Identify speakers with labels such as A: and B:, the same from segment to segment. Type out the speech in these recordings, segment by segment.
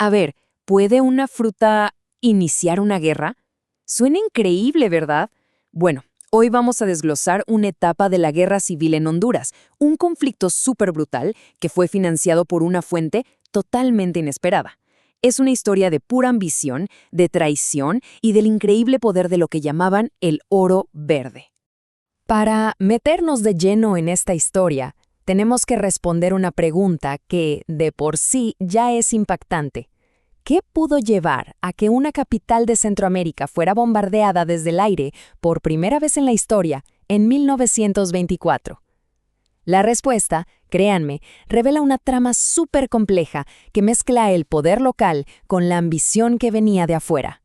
A: A ver, ¿puede una fruta iniciar una guerra? Suena increíble, ¿verdad? Bueno, hoy vamos a desglosar una etapa de la guerra civil en Honduras, un conflicto súper brutal que fue financiado por una fuente totalmente inesperada. Es una historia de pura ambición, de traición y del increíble poder de lo que llamaban el oro verde. Para meternos de lleno en esta historia, tenemos que responder una pregunta que, de por sí, ya es impactante. ¿Qué pudo llevar a que una capital de Centroamérica fuera bombardeada desde el aire por primera vez en la historia en 1924? La respuesta, créanme, revela una trama súper compleja que mezcla el poder local con la ambición que venía de afuera.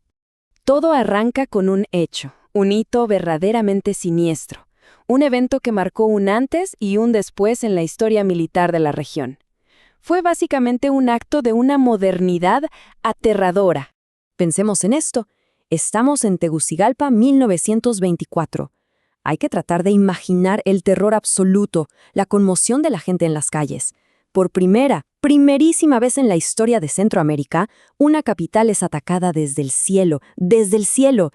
A: Todo arranca con un hecho, un hito verdaderamente siniestro, un evento que marcó un antes y un después en la historia militar de la región. Fue básicamente un acto de una modernidad aterradora. Pensemos en esto. Estamos en Tegucigalpa 1924. Hay que tratar de imaginar el terror absoluto, la conmoción de la gente en las calles. Por primerísima vez en la historia de Centroamérica, una capital es atacada desde el cielo, desde el cielo.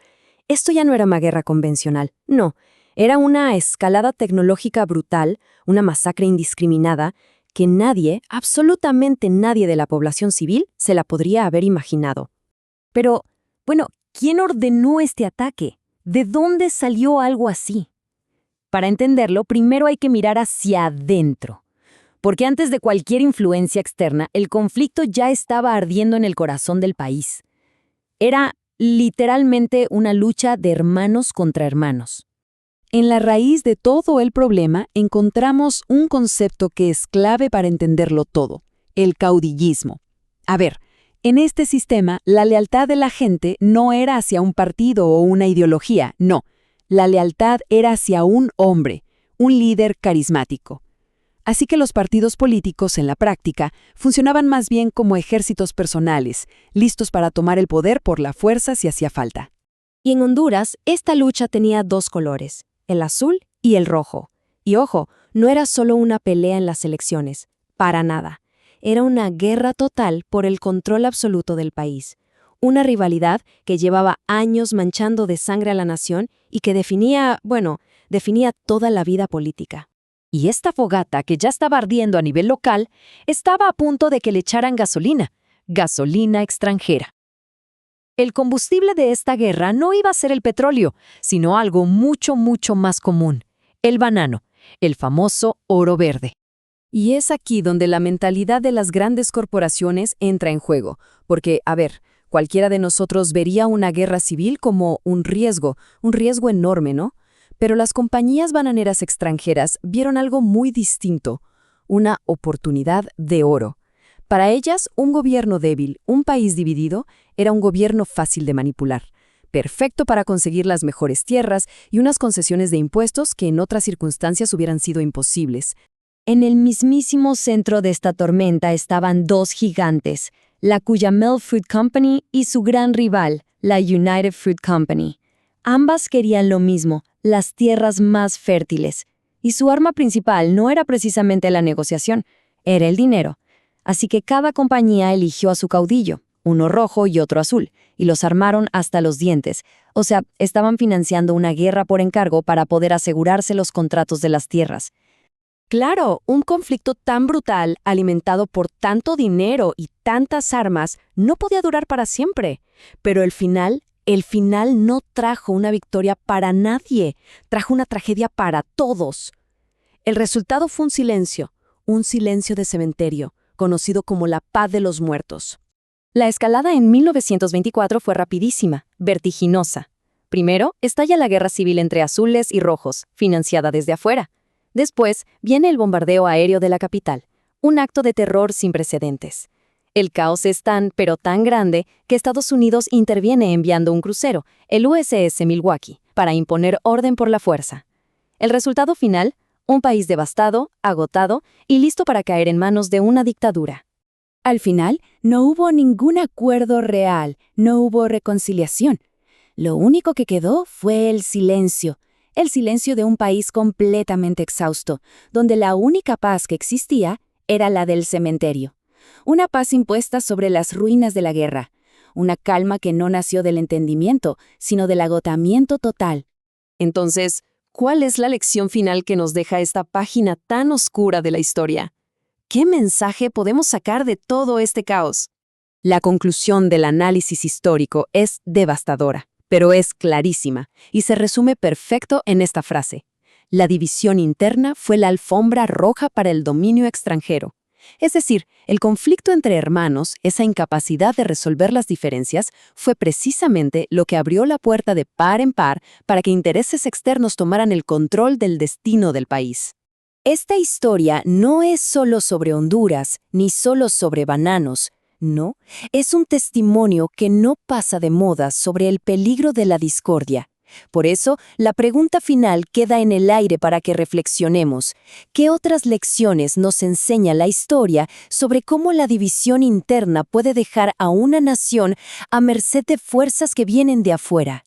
A: Esto ya no era una guerra convencional, no. Era una escalada tecnológica brutal, una masacre indiscriminada, que nadie, absolutamente nadie de la población civil se la podría haber imaginado. Pero, bueno, ¿quién ordenó este ataque? ¿De dónde salió algo así? Para entenderlo, primero hay que mirar hacia adentro. Porque antes de cualquier influencia externa, el conflicto ya estaba ardiendo en el corazón del país. Era literalmente una lucha de hermanos contra hermanos. En la raíz de todo el problema encontramos un concepto que es clave para entenderlo todo, el caudillismo. A ver, en este sistema, la lealtad de la gente no era hacia un partido o una ideología, no. La lealtad era hacia un hombre, un líder carismático. Así que los partidos políticos, en la práctica, funcionaban más bien como ejércitos personales, listos para tomar el poder por la fuerza si hacía falta. Y en Honduras, esta lucha tenía dos colores, el azul y el rojo. Y ojo, no era solo una pelea en las elecciones, para nada. Era una guerra total por el control absoluto del país. Una rivalidad que llevaba años manchando de sangre a la nación y que definía toda la vida política. Y esta fogata, que ya estaba ardiendo a nivel local, estaba a punto de que le echaran gasolina extranjera. El combustible de esta guerra no iba a ser el petróleo, sino algo mucho, mucho más común, el banano, el famoso oro verde. Y es aquí donde la mentalidad de las grandes corporaciones entra en juego, porque, a ver, cualquiera de nosotros vería una guerra civil como un riesgo enorme, ¿no? Pero las compañías bananeras extranjeras vieron algo muy distinto, una oportunidad de oro. Para ellas, un gobierno débil, un país dividido, era un gobierno fácil de manipular, perfecto para conseguir las mejores tierras y unas concesiones de impuestos que en otras circunstancias hubieran sido imposibles. En el mismísimo centro de esta tormenta estaban dos gigantes, la Cuyamel Fruit Company y su gran rival, la United Fruit Company. Ambas querían lo mismo, las tierras más fértiles. Y su arma principal no era precisamente la negociación, era el dinero. Así que cada compañía eligió a su caudillo, uno rojo y otro azul, y los armaron hasta los dientes. O sea, estaban financiando una guerra por encargo para poder asegurarse los contratos de las tierras. Claro, un conflicto tan brutal, alimentado por tanto dinero y tantas armas, no podía durar para siempre. Pero el final no trajo una victoria para nadie, trajo una tragedia para todos. El resultado fue un silencio de cementerio, conocido como la paz de los muertos. La escalada en 1924 fue rapidísima, vertiginosa. Primero, estalla la guerra civil entre azules y rojos, financiada desde afuera. Después, viene el bombardeo aéreo de la capital, un acto de terror sin precedentes. El caos es pero tan grande, que Estados Unidos interviene enviando un crucero, el USS Milwaukee, para imponer orden por la fuerza. El resultado final, un país devastado, agotado y listo para caer en manos de una dictadura. Al final, no hubo ningún acuerdo real, no hubo reconciliación. Lo único que quedó fue el silencio de un país completamente exhausto, donde la única paz que existía era la del cementerio.
B: una paz impuesta sobre las ruinas de la guerra, una calma que no nació del entendimiento, sino del agotamiento total.
A: Entonces, ¿cuál es la lección final que nos deja esta página tan oscura de la historia? ¿Qué mensaje podemos sacar de todo este caos? La conclusión del análisis histórico es devastadora, pero es clarísima, y se resume perfecto en esta frase. La división interna fue la alfombra roja para el dominio extranjero. Es decir, el conflicto entre hermanos, esa incapacidad de resolver las diferencias, fue precisamente lo que abrió la puerta de par en par para que intereses externos tomaran el control del destino del país. Esta historia no es solo sobre Honduras, ni solo sobre bananos. No, es un testimonio que no pasa de moda sobre el peligro de la discordia. Por eso, la pregunta final queda en el aire para que reflexionemos. ¿Qué otras lecciones nos enseña la historia sobre cómo la división interna puede dejar a una nación a merced de fuerzas que vienen de afuera?